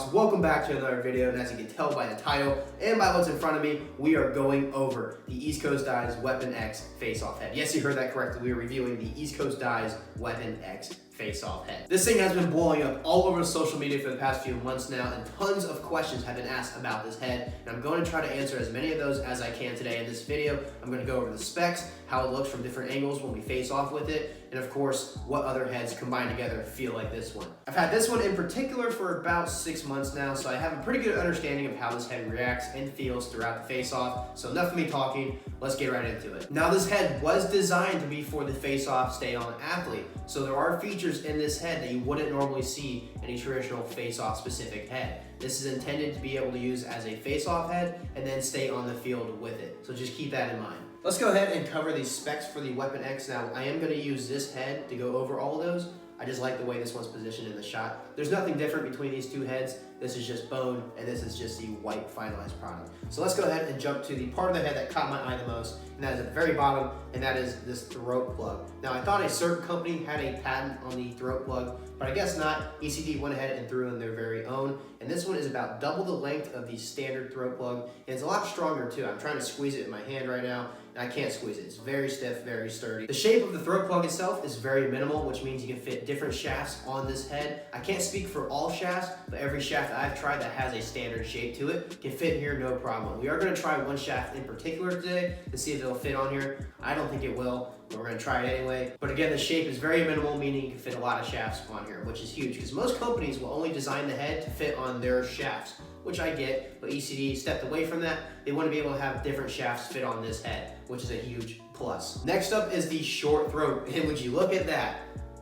Face-Offs. Welcome back to another video, and as you can tell by the title and by what's in front of me, we are going over the East Coast Dies Weapon X Face-Off head. Yes, you heard that correctly. We are reviewing the East Coast Dies Weapon X Face-Off head. This thing has been blowing up all over social media for the past few months now, and tons of questions have been asked about this head, and I'm going to try to answer as many of those as I can today in this video. I'm going to go over the specs, how it looks from different angles when we face off with it, and of course, what other heads combined together feel like this one. I've had this one in particular for about 6 months now, so I have a pretty good understanding of how this head reacts and feels throughout the face-off. So enough of me talking, let's get right into it. Now, this head was designed to be for the face-off stay-on athlete, so there are features in this head that you wouldn't normally see in a traditional face-off specific head. This is intended to be able to use as a face-off head and then stay on the field with it, so just keep that in mind. Let's go ahead and cover the specs for the Weapon X. Now, I am going to use this head to go over all of those. I just like the way this one's positioned in the shot. There's nothing different between these two heads. This is just bone, and this is just the white finalized product. So let's go ahead and jump to the part of the head that caught my eye the most, and that is at the very bottom, and that is this throat plug. Now, I thought a certain company had a patent on the throat plug, but I guess not. ECD went ahead and threw in their very own, and this one is about double the length of the standard throat plug, and it's a lot stronger too. I'm trying to squeeze it in my hand right now, and I can't squeeze it. It's very stiff, very sturdy. The shape of the throat plug itself is very minimal, which means you can fit different shafts on this head. I can't speak for all shafts, but every shaft that I've tried that has a standard shape to it can fit here no problem. We are going to try one shaft in particular today to see if it'll fit on here. I don't think it will, but we're going to try it anyway. But again, the shape is very minimal, meaning you can fit a lot of shafts on here, which is huge because most companies will only design the head to fit on their shafts, which I get, but ECD stepped away from that. They want to be able to have different shafts fit on this head, which is a huge plus. Next up is the short throat, and would you look at that?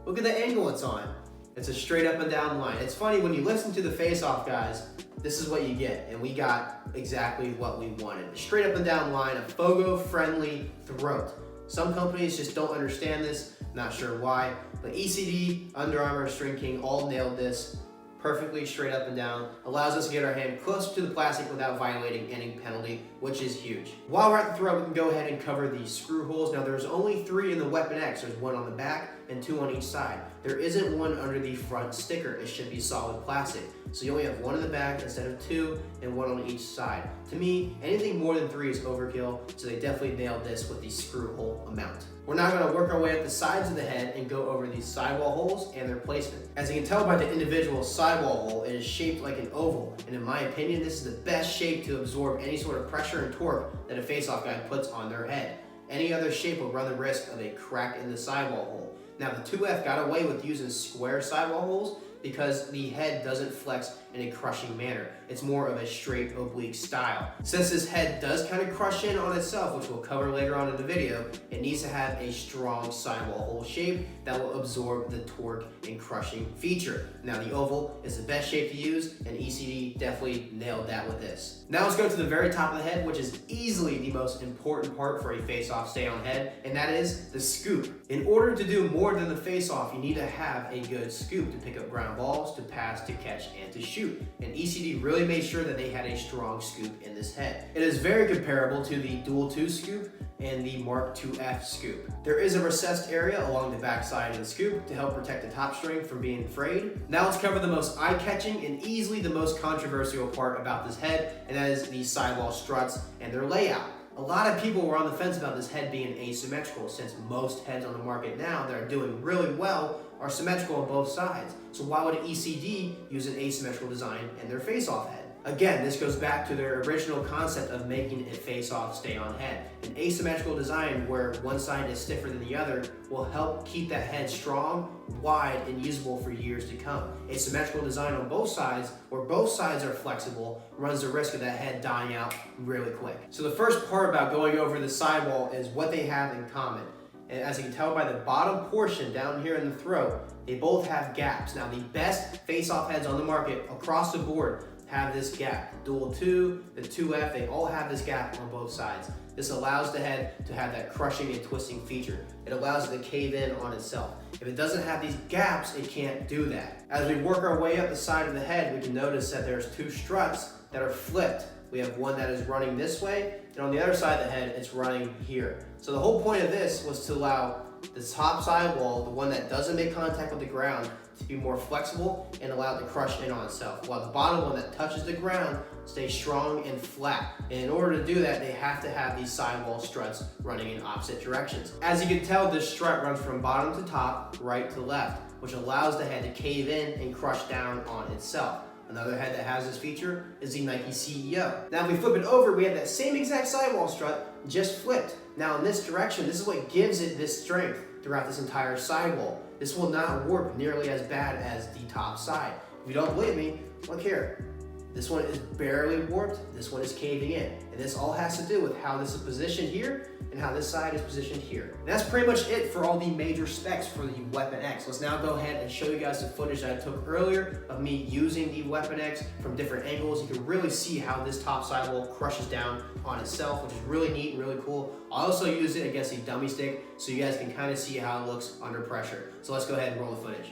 Look at the angle it's on. It's a straight up and down line. It's funny, when you listen to the face-off guys, this is what you get, and we got exactly what we wanted. A straight up and down line, a FOGO-friendly throat. Some companies just don't understand this, not sure why, but ECD, Under Armour, String King all nailed this. Perfectly straight up and down, allows us to get our hand close to the plastic without violating any penalty, which is huge. While we're at the throat, we can go ahead and cover the screw holes. Now, there's only 3 in the Weapon X. There's 1 on the back and 2 on each side. There isn't one under the front sticker. It should be solid plastic. So you only have 1 in the back instead of 2 and 1 on each side. To me, anything more than 3 is overkill, so they definitely nailed this with the screw hole amount. We're now going to work our way up the sides of the head and go over these sidewall holes and their placement. As you can tell by the individual sidewall hole, it is shaped like an oval, and in my opinion, this is the best shape to absorb any sort of pressure and torque that a face-off guy puts on their head. Any other shape will run the risk of a crack in the sidewall hole. Now, the 2F got away with using square sidewall holes because the head doesn't flex in a crushing manner. It's more of a straight oblique style. Since this head does kind of crush in on itself, which we'll cover later on in the video, it needs to have a strong sidewall hole shape that will absorb the torque and crushing feature. Now, the oval is the best shape to use, and ECD definitely nailed that with this. Now let's go to the very top of the head, which is easily the most important part for a face-off stay-on head, and that is the scoop. In order to do more than the face-off, you need to have a good scoop to pick up ground balls, to pass, to catch, and to shoot. And ECD really made sure that they had a strong scoop in this head. It is very comparable to the Dual 2 scoop and the Mark IIF scoop. There is a recessed area along the back side of the scoop to help protect the top string from being frayed. Now let's cover the most eye-catching and easily the most controversial part about this head, and that is the sidewall struts and their layout. A lot of people were on the fence about this head being asymmetrical, since most heads on the market now that are doing really well are symmetrical on both sides. So why would ECD use an asymmetrical design in their face-off head? Again, this goes back to their original concept of making a face-off stay-on head. An asymmetrical design where one side is stiffer than the other will help keep that head strong, wide, and usable for years to come. A symmetrical design on both sides, where both sides are flexible, runs the risk of that head dying out really quick. So the first part about going over the sidewall is what they have in common. And as you can tell by the bottom portion down here in the throat, they both have gaps. Now, the best face-off heads on the market across the board have this gap. Dual 2, the 2F, they all have this gap on both sides. This allows the head to have that crushing and twisting feature. It allows it to cave in on itself. If it doesn't have these gaps, it can't do that. As we work our way up the side of the head, we can notice that there's 2 struts that are flipped. We have one that is running this way, and on the other side of the head, it's running here. So the whole point of this was to allow the top sidewall, the one that doesn't make contact with the ground, to be more flexible and allow it to crush in on itself, while the bottom one that touches the ground stays strong and flat. And in order to do that, they have to have these sidewall struts running in opposite directions. As you can tell, this strut runs from bottom to top, right to left, which allows the head to cave in and crush down on itself. Another head that has this feature is the Nike CEO. Now if we flip it over, we have that same exact sidewall strut, just flipped. Now in this direction, this is what gives it this strength throughout this entire sidewall. This will not warp nearly as bad as the top side. If you don't believe me, look here. This one is barely warped, this one is caving in. And this all has to do with how this is positioned here and how this side is positioned here. And that's pretty much it for all the major specs for the Weapon X. Let's now go ahead and show you guys the footage that I took earlier of me using the Weapon X from different angles. You can really see how this top sidewall crushes down on itself, which is really neat and really cool. I also use it against a dummy stick so you guys can kind of see how it looks under pressure. So let's go ahead and roll the footage.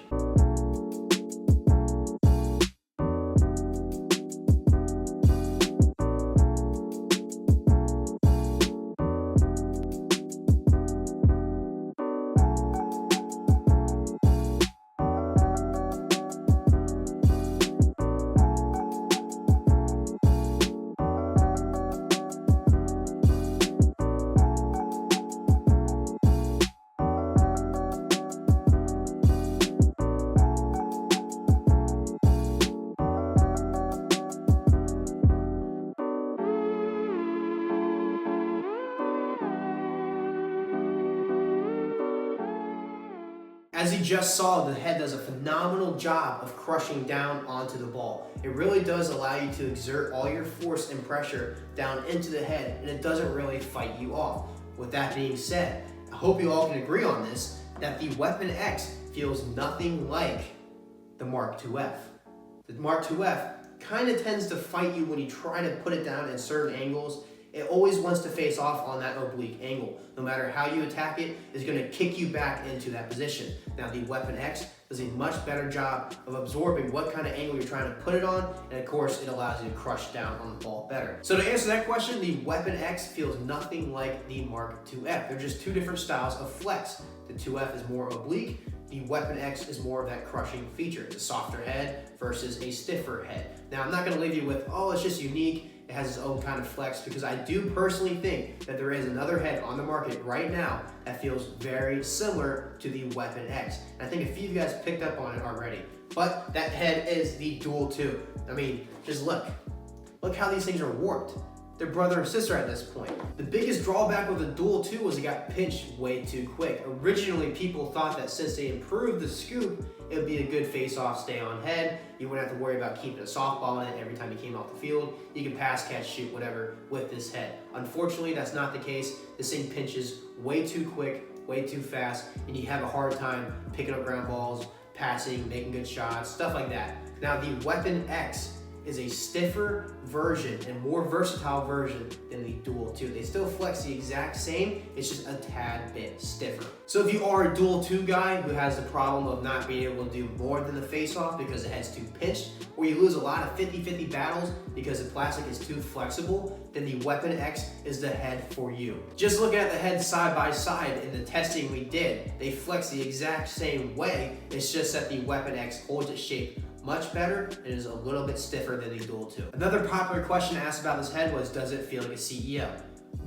As you just saw, the head does a phenomenal job of crushing down onto the ball. It really does allow you to exert all your force and pressure down into the head, and it doesn't really fight you off. With that being said, I hope you all can agree on this, that the Weapon X feels nothing like the Mark IIF. The Mark IIF kind of tends to fight you when you try to put it down in certain angles. It always wants to face off on that oblique angle. No matter how you attack it, it's going to kick you back into that position. Now the Weapon X does a much better job of absorbing what kind of angle you're trying to put it on, and of course it allows you to crush down on the ball better. So to answer that question, the Weapon X feels nothing like the Mark IIF. They're just two different styles of flex. The 2F is more oblique, the Weapon X is more of that crushing feature. It's a softer head versus a stiffer head. Now I'm not going to leave you with, oh, it's just unique, it has its own kind of flex, because I do personally think that there is another head on the market right now that feels very similar to the Weapon X. And I think a few of you guys picked up on it already. But that head is the Dual 2. I mean, just look. Look how these things are warped. They're brother and sister at this point. The biggest drawback with the Dual 2 was it got pinched way too quick. Originally, people thought that since they improved the scoop, it would be a good face-off stay-on head. You wouldn't have to worry about keeping a softball in it every time you came off the field. You can pass, catch, shoot, whatever with this head. Unfortunately, that's not the case. This thing pinches way too quick, way too fast, and you have a hard time picking up ground balls, passing, making good shots, stuff like that. Now, the Weapon X is a stiffer version and more versatile version than the Dual 2. They still flex the exact same, it's just a tad bit stiffer. So if you are a Dual 2 guy who has the problem of not being able to do more than the face-off because the head's too pinched, or you lose a lot of 50-50 battles because the plastic is too flexible, then the Weapon X is the head for you. Just look at the heads side by side in the testing we did. They flex the exact same way, it's just that the Weapon X holds its shape much better and is a little bit stiffer than the Dual 2. Another popular question asked about this head was, does it feel like a CEO?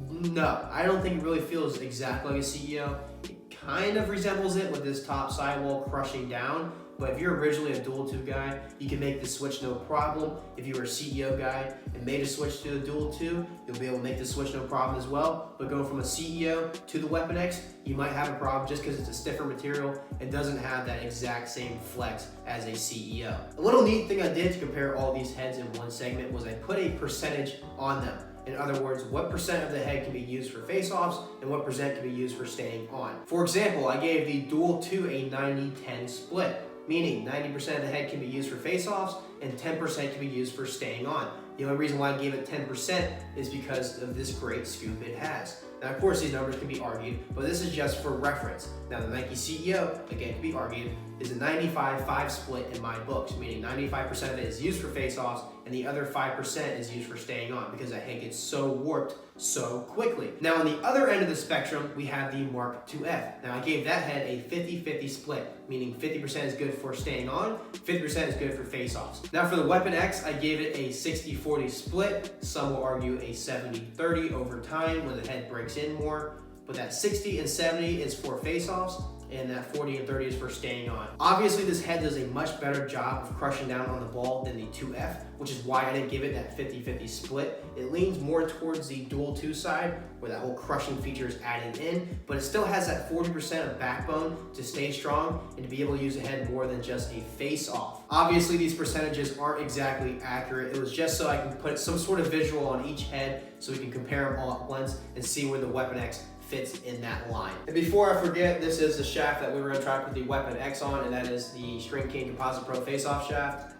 No, I don't think it really feels exactly like a CEO. It kind of resembles it with this top sidewall crushing down, but if you're originally a Dual 2 guy, you can make the switch no problem. If you were a CEO guy and made a switch to the Dual 2, you'll be able to make the switch no problem as well. But going from a CEO to the Weapon X, you might have a problem just because it's a stiffer material and doesn't have that exact same flex as a CEO. A little neat thing I did to compare all these heads in one segment was I put a percentage on them. In other words, what percent of the head can be used for face-offs and what percent can be used for staying on. For example, I gave the Dual 2 a 90-10 split, meaning 90% of the head can be used for face-offs and 10% can be used for staying on. The only reason why I gave it 10% is because of this great scoop it has. Now, of course, these numbers can be argued, but this is just for reference. Now, the Nike CEO, again, can be argued. is a 95-5 split in my books, meaning 95% of it is used for face-offs and the other 5% is used for staying on because that head gets so warped so quickly. Now on the other end of the spectrum, we have the Mark IIF. Now I gave that head a 50-50 split, meaning 50% is good for staying on, 50% is good for face-offs. Now for the Weapon X, I gave it a 60-40 split. Some will argue a 70-30 over time when the head breaks in more, but that 60 and 70 is for face-offs, and that 40 and 30 is for staying on. Obviously, this head does a much better job of crushing down on the ball than the 2F, which is why I didn't give it that 50-50 split. It leans more towards the dual 2 side, where that whole crushing feature is added in, but it still has that 40% of backbone to stay strong and to be able to use the head more than just a face-off. Obviously, these percentages aren't exactly accurate. It was just so I can put some sort of visual on each head so we can compare them all at once and see where the Weapon X fits in that line. And before I forget, this is the shaft that we were gonna try to put the Weapon X on, and that is the String King Composite Pro Face-Off shaft.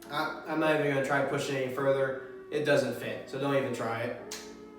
I'm not even gonna try to push it any further. It doesn't fit, so don't even try it.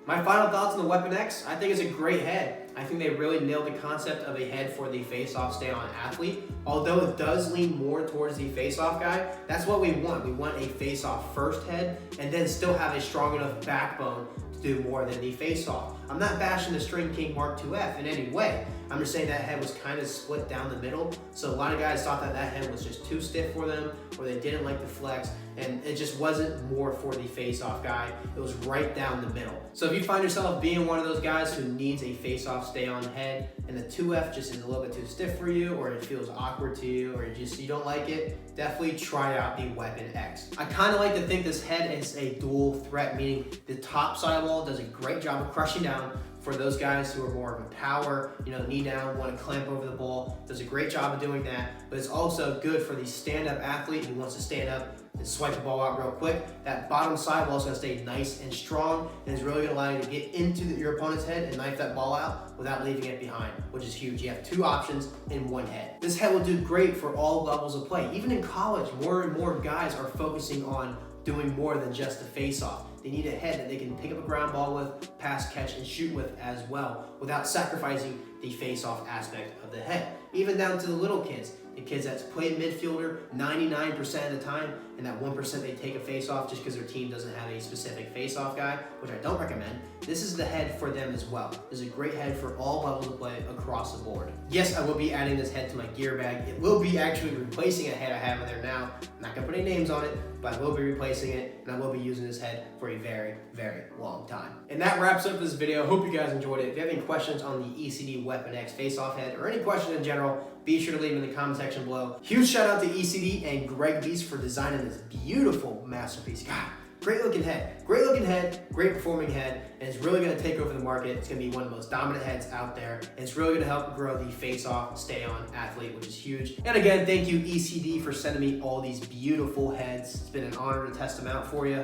My final thoughts on the Weapon X, I think it's a great head. I think they really nailed the concept of a head for the face-off stay-on athlete. Although it does lean more towards the face-off guy, that's what we want. We want a face-off first head and then still have a strong enough backbone to do more than the face-off. I'm not bashing the String King Mark IIF in any way. I'm just saying that head was kind of split down the middle. So a lot of guys thought that that head was just too stiff for them, or they didn't like the flex, and it just wasn't more for the face-off guy. It was right down the middle. So if you find yourself being one of those guys who needs a face-off stay-on head, and the 2F just is a little bit too stiff for you, or it feels awkward to you, or you don't like it, definitely try out the Weapon X. I kind of like to think this head is a dual threat, meaning the top side wall does a great job of crushing down for those guys who are more of a power, knee down, want to clamp over the ball. Does a great job of doing that, but it's also good for the stand-up athlete who wants to stand up and swipe the ball out real quick. That bottom sidewall is going to stay nice and strong, and is really going to allow you to get into your opponent's head and knife that ball out without leaving it behind, which is huge. You have two options in one head. This head will do great for all levels of play. Even in college, more and more guys are focusing on doing more than just the face-off. They need a head that they can pick up a ground ball with, pass, catch, and shoot with as well, without sacrificing the face-off aspect of the head. Even down to the little kids, the kids that play midfielder 99% of the time, and that 1% they take a face-off just because their team doesn't have a specific face-off guy, which I don't recommend. This is the head for them as well. This is a great head for all levels of play across the board. Yes, I will be adding this head to my gear bag. It will be actually replacing a head I have in there now. I'm not gonna put any names on it, but I will be replacing it, and I will be using this head for a very, very long time. And that wraps up this video. Hope you guys enjoyed it. If you have any questions on the ECD Weapon X face-off head, or any questions in general, be sure to leave them in the comment section below. Huge shout out to ECD and Greg Beast for designing this beautiful masterpiece. God, great looking head, great performing head, and it's really gonna take over the market. It's gonna be one of the most dominant heads out there, and it's really gonna help grow the face-off, stay-on athlete, which is huge. And again, thank you ECD for sending me all these beautiful heads. It's been an honor to test them out for you.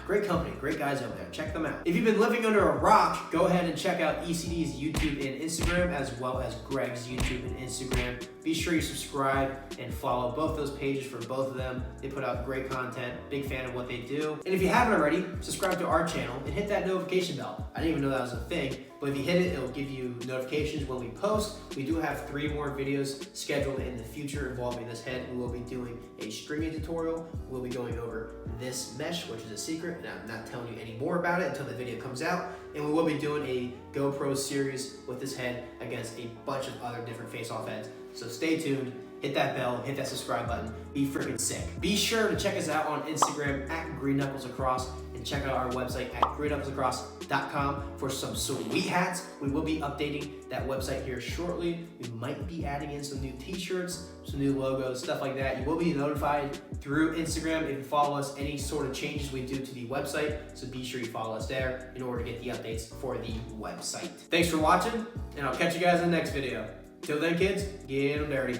Great company, great guys over there. Check them out. If you've been living under a rock, go ahead and check out ECD's YouTube and Instagram, as well as Greg's YouTube and Instagram. Be sure you subscribe and follow both those pages for both of them. They put out great content. Big fan of what they do. And if you haven't already, subscribe to our channel and hit that notification bell. I didn't even know that was a thing, but if you hit it, it'll give you notifications when we post. We do have 3 more videos scheduled in the future involving this head. We will be doing a stringing tutorial. We'll be going over this mesh, which is a secret, and I'm not telling you any more about it until the video comes out. And we will be doing a GoPro series with this head against a bunch of other different face-off heads. So stay tuned, hit that bell, hit that subscribe button, be freaking sick. Be sure to check us out on Instagram at GreenKnucklesAcross, and check out our website at greenknucklesacross.com for some sweet hats. We will be updating that website here shortly. We might be adding in some new t-shirts, some new logos, stuff like that. You will be notified through Instagram if you follow us, any sort of changes we do to the website. So be sure you follow us there in order to get the updates for the website. Thanks for watching, and I'll catch you guys in the next video. Till then, kids, get 'em dirty.